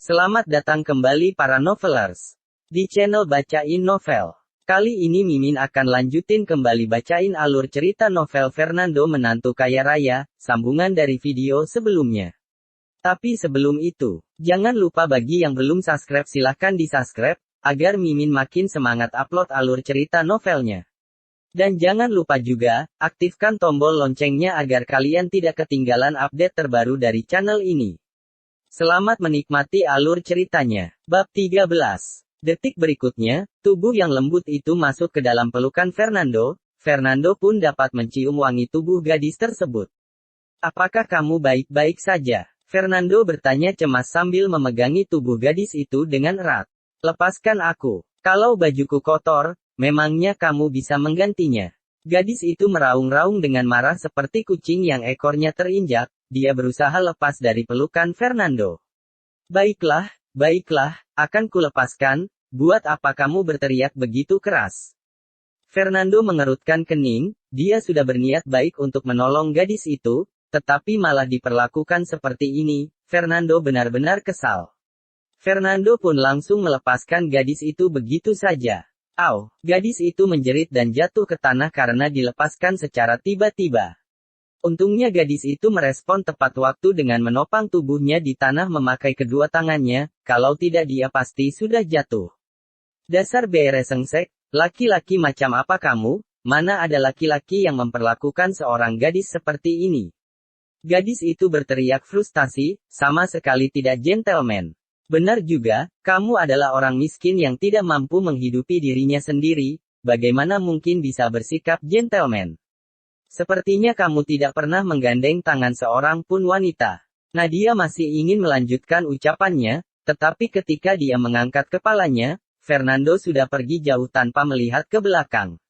Selamat datang kembali para novelers di channel Bacain Novel. Kali ini Mimin akan lanjutin kembali bacain alur cerita novel Fernando Menantu Kaya Raya, sambungan dari video sebelumnya. Tapi sebelum itu, jangan lupa bagi yang belum subscribe silahkan di-subscribe, agar Mimin makin semangat upload alur cerita novelnya. Dan jangan lupa juga, aktifkan tombol loncengnya agar kalian tidak ketinggalan update terbaru dari channel ini. Selamat menikmati alur ceritanya. Bab 13. Detik berikutnya, tubuh yang lembut itu masuk ke dalam pelukan Fernando. Fernando pun dapat mencium wangi tubuh gadis tersebut. Apakah kamu baik-baik saja? Fernando bertanya cemas sambil memegangi tubuh gadis itu dengan erat. Lepaskan aku. Kalau bajuku kotor, memangnya kamu bisa menggantinya? Gadis itu meraung-raung dengan marah seperti kucing yang ekornya terinjak. Dia berusaha lepas dari pelukan Fernando. Baiklah, akan kulepaskan. Buat apa kamu berteriak begitu keras? Fernando mengerutkan kening. Dia sudah berniat baik untuk menolong gadis itu, tetapi malah diperlakukan seperti ini. Fernando benar-benar kesal. Fernando pun langsung melepaskan gadis itu begitu saja. Au! Gadis itu menjerit dan jatuh ke tanah karena dilepaskan secara tiba-tiba. Untungnya gadis itu merespon tepat waktu dengan menopang tubuhnya di tanah memakai kedua tangannya, kalau tidak dia pasti sudah jatuh. Dasar beresengsek, laki-laki macam apa kamu? Mana ada laki-laki yang memperlakukan seorang gadis seperti ini? Gadis itu berteriak frustasi, sama sekali tidak gentleman. Benar juga, kamu adalah orang miskin yang tidak mampu menghidupi dirinya sendiri, bagaimana mungkin bisa bersikap gentleman? Sepertinya kamu tidak pernah menggandeng tangan seorang pun wanita. Nadia masih ingin melanjutkan ucapannya, tetapi ketika dia mengangkat kepalanya, Fernando sudah pergi jauh tanpa melihat ke belakang.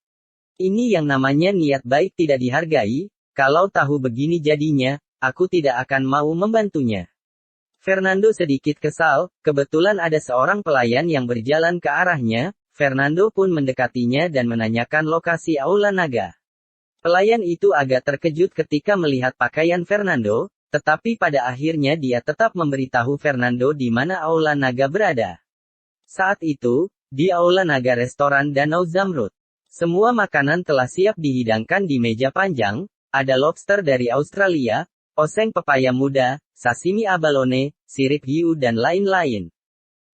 Ini yang namanya niat baik tidak dihargai, kalau tahu begini jadinya, aku tidak akan mau membantunya. Fernando sedikit kesal, kebetulan ada seorang pelayan yang berjalan ke arahnya, Fernando pun mendekatinya dan menanyakan lokasi Aula Naga. Pelayan itu agak terkejut ketika melihat pakaian Fernando, tetapi pada akhirnya dia tetap memberitahu Fernando di mana Aula Naga berada. Saat itu, di Aula Naga restoran Danau Zamrud. Semua makanan telah siap dihidangkan di meja panjang, ada lobster dari Australia, oseng pepaya muda, sashimi abalone, sirip hiu dan lain-lain.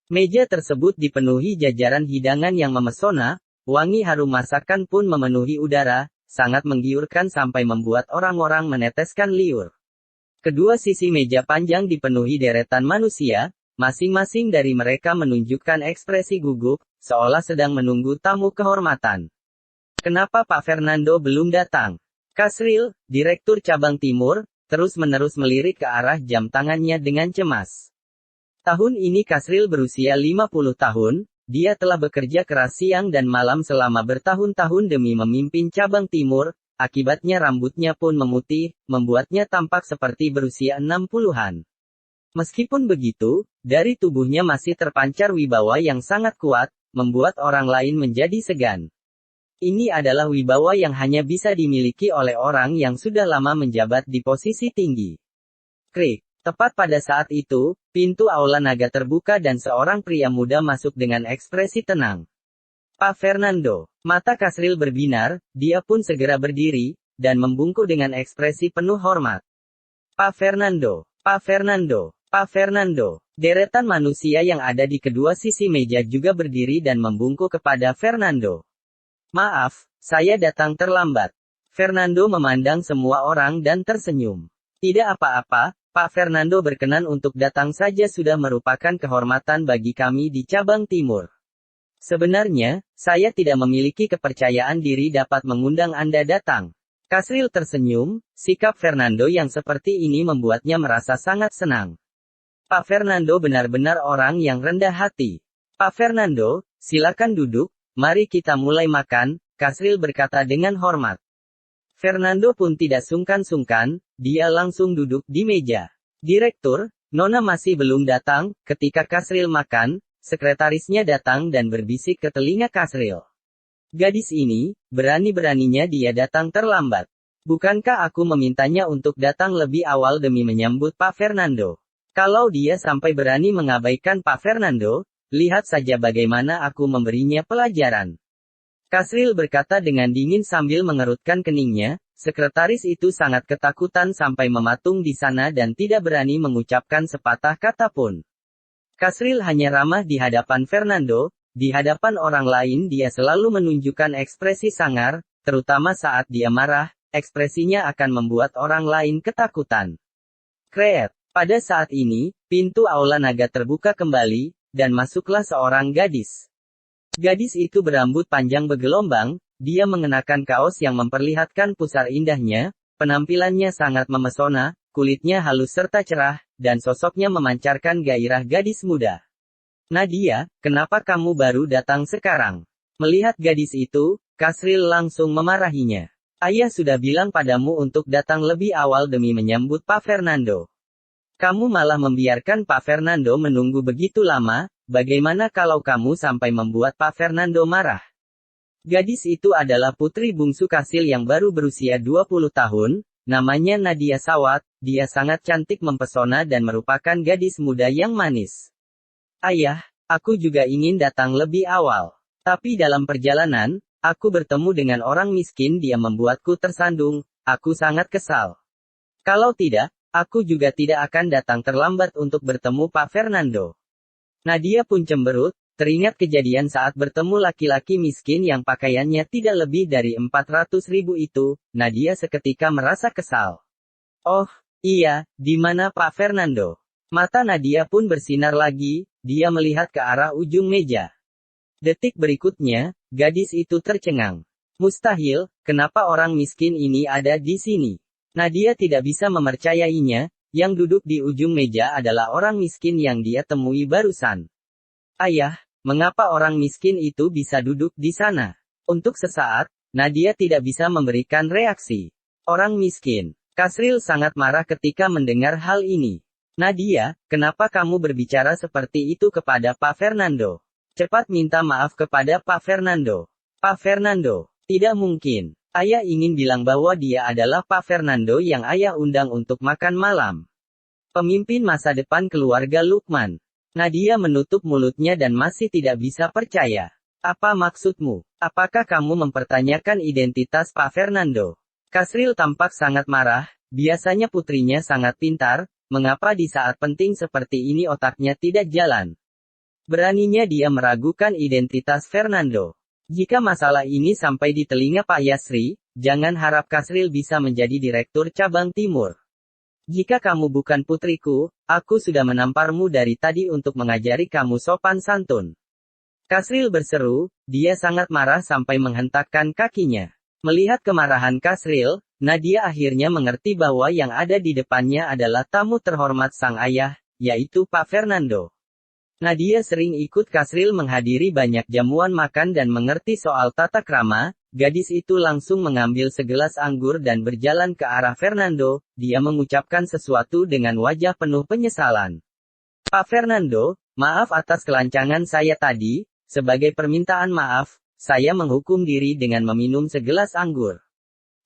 Meja tersebut dipenuhi jajaran hidangan yang memesona, wangi harum masakan pun memenuhi udara, sangat menggiurkan sampai membuat orang-orang meneteskan liur. Kedua sisi meja panjang dipenuhi deretan manusia, masing-masing dari mereka menunjukkan ekspresi gugup, seolah sedang menunggu tamu kehormatan. Kenapa Pak Fernando belum datang? Kasril, Direktur Cabang Timur, terus-menerus melirik ke arah jam tangannya dengan cemas. Tahun ini Kasril berusia 50 tahun, dia telah bekerja keras siang dan malam selama bertahun-tahun demi memimpin cabang timur, akibatnya rambutnya pun memutih, membuatnya tampak seperti berusia 60-an. Meskipun begitu, dari tubuhnya masih terpancar wibawa yang sangat kuat, membuat orang lain menjadi segan. Ini adalah wibawa yang hanya bisa dimiliki oleh orang yang sudah lama menjabat di posisi tinggi. Krik. Tepat pada saat itu, pintu Aula Naga terbuka dan seorang pria muda masuk dengan ekspresi tenang. Pak Fernando. Mata Kasril berbinar, dia pun segera berdiri, dan membungkuk dengan ekspresi penuh hormat. Pak Fernando. Pak Fernando. Pak Fernando. Deretan manusia yang ada di kedua sisi meja juga berdiri dan membungkuk kepada Fernando. Maaf, saya datang terlambat. Fernando memandang semua orang dan tersenyum. Tidak apa-apa. Pak Fernando berkenan untuk datang saja sudah merupakan kehormatan bagi kami di cabang timur. Sebenarnya, saya tidak memiliki kepercayaan diri dapat mengundang Anda datang. Kasril tersenyum, sikap Fernando yang seperti ini membuatnya merasa sangat senang. Pak Fernando benar-benar orang yang rendah hati. Pak Fernando, silakan duduk, mari kita mulai makan, Kasril berkata dengan hormat. Fernando pun tidak sungkan-sungkan, dia langsung duduk di meja. Direktur, Nona masih belum datang, ketika Kasril makan, sekretarisnya datang dan berbisik ke telinga Kasril. Gadis ini, berani-beraninya dia datang terlambat. Bukankah aku memintanya untuk datang lebih awal demi menyambut Pak Fernando? Kalau dia sampai berani mengabaikan Pak Fernando, lihat saja bagaimana aku memberinya pelajaran. Kasril berkata dengan dingin sambil mengerutkan keningnya. Sekretaris itu sangat ketakutan sampai mematung di sana dan tidak berani mengucapkan sepatah kata pun. Kasril hanya ramah di hadapan Fernando, di hadapan orang lain dia selalu menunjukkan ekspresi sangar, terutama saat dia marah, ekspresinya akan membuat orang lain ketakutan. Kreet. Pada saat ini, pintu aula naga terbuka kembali, dan masuklah seorang gadis. Gadis itu berambut panjang bergelombang, dia mengenakan kaos yang memperlihatkan pusar indahnya, penampilannya sangat memesona, kulitnya halus serta cerah, dan sosoknya memancarkan gairah gadis muda. Nadia, kenapa kamu baru datang sekarang? Melihat gadis itu, Kasril langsung memarahinya. Ayah sudah bilang padamu untuk datang lebih awal demi menyambut Pak Fernando. Kamu malah membiarkan Pak Fernando menunggu begitu lama, bagaimana kalau kamu sampai membuat Pak Fernando marah? Gadis itu adalah putri bungsu Kasril yang baru berusia 20 tahun, namanya Nadia Sawat, dia sangat cantik mempesona dan merupakan gadis muda yang manis. Ayah, aku juga ingin datang lebih awal. Tapi dalam perjalanan, aku bertemu dengan orang miskin dia membuatku tersandung, aku sangat kesal. Kalau tidak, aku juga tidak akan datang terlambat untuk bertemu Pak Fernando. Nadia pun cemberut, teringat kejadian saat bertemu laki-laki miskin yang pakaiannya tidak lebih dari 400.000 itu, Nadia seketika merasa kesal. Oh, iya, di mana Pak Fernando? Mata Nadia pun bersinar lagi, dia melihat ke arah ujung meja. Detik berikutnya, gadis itu tercengang. Mustahil, kenapa orang miskin ini ada di sini? Nadia tidak bisa mempercayainya, yang duduk di ujung meja adalah orang miskin yang dia temui barusan. Ayah, mengapa orang miskin itu bisa duduk di sana? Untuk sesaat, Nadia tidak bisa memberikan reaksi. Orang miskin. Kasril sangat marah ketika mendengar hal ini. Nadia, kenapa kamu berbicara seperti itu kepada Pak Fernando? Cepat minta maaf kepada Pak Fernando. Pak Fernando, tidak mungkin. Ayah ingin bilang bahwa dia adalah Pak Fernando yang ayah undang untuk makan malam. Pemimpin masa depan keluarga Lukman. Nadia menutup mulutnya dan masih tidak bisa percaya. Apa maksudmu? Apakah kamu mempertanyakan identitas Pak Fernando? Kasril tampak sangat marah, biasanya putrinya sangat pintar, mengapa di saat penting seperti ini otaknya tidak jalan? Beraninya dia meragukan identitas Fernando. Jika masalah ini sampai di telinga Pak Yasri, jangan harap Kasril bisa menjadi direktur cabang timur. Jika kamu bukan putriku, aku sudah menamparmu dari tadi untuk mengajari kamu sopan santun. Kasril berseru, dia sangat marah sampai menghentakkan kakinya. Melihat kemarahan Kasril, Nadia akhirnya mengerti bahwa yang ada di depannya adalah tamu terhormat sang ayah, yaitu Pak Fernando. Nadia sering ikut Kasril menghadiri banyak jamuan makan dan mengerti soal tata krama. Gadis itu langsung mengambil segelas anggur dan berjalan ke arah Fernando, dia mengucapkan sesuatu dengan wajah penuh penyesalan. Pak Fernando, maaf atas kelancangan saya tadi, sebagai permintaan maaf, saya menghukum diri dengan meminum segelas anggur.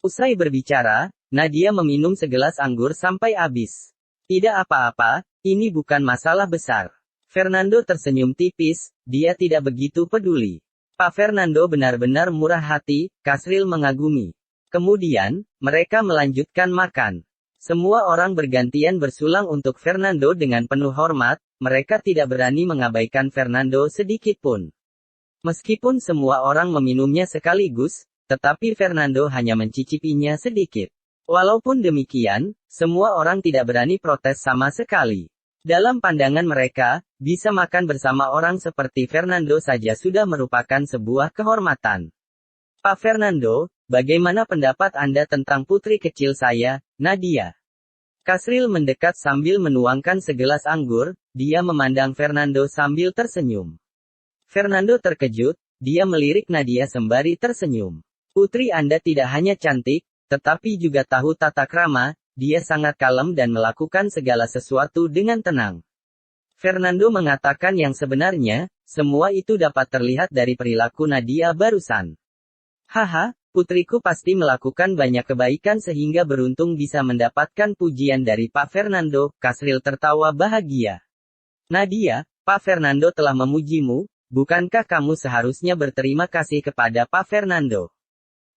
Usai berbicara, Nadia meminum segelas anggur sampai habis. Tidak apa-apa, ini bukan masalah besar. Fernando tersenyum tipis, dia tidak begitu peduli. Pak Fernando benar-benar murah hati, Kasril mengagumi. Kemudian, mereka melanjutkan makan. Semua orang bergantian bersulang untuk Fernando dengan penuh hormat, mereka tidak berani mengabaikan Fernando sedikit pun. Meskipun semua orang meminumnya sekaligus, tetapi Fernando hanya mencicipinya sedikit. Walaupun demikian, semua orang tidak berani protes sama sekali. Dalam pandangan mereka, bisa makan bersama orang seperti Fernando saja sudah merupakan sebuah kehormatan. Pak Fernando, bagaimana pendapat Anda tentang putri kecil saya, Nadia? Kasril mendekat sambil menuangkan segelas anggur, dia memandang Fernando sambil tersenyum. Fernando terkejut, dia melirik Nadia sembari tersenyum. Putri Anda tidak hanya cantik, tetapi juga tahu tata krama. Dia sangat kalem dan melakukan segala sesuatu dengan tenang. Fernando mengatakan yang sebenarnya, semua itu dapat terlihat dari perilaku Nadia barusan. Haha, Putriku pasti melakukan banyak kebaikan sehingga beruntung bisa mendapatkan pujian dari Pak Fernando, Kasril tertawa bahagia. Nadia, Pak Fernando telah memujimu, bukankah kamu seharusnya berterima kasih kepada Pak Fernando?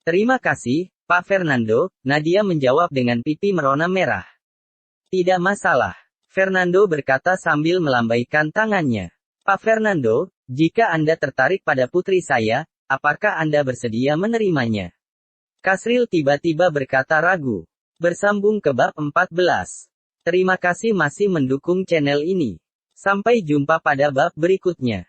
Terima kasih, Pak Fernando, Nadia menjawab dengan pipi merona merah. Tidak masalah, Fernando berkata sambil melambaikan tangannya. Pak Fernando, jika Anda tertarik pada putri saya, apakah Anda bersedia menerimanya? Kasril tiba-tiba berkata ragu. Bersambung ke bab 14. Terima kasih masih mendukung channel ini. Sampai jumpa pada bab berikutnya.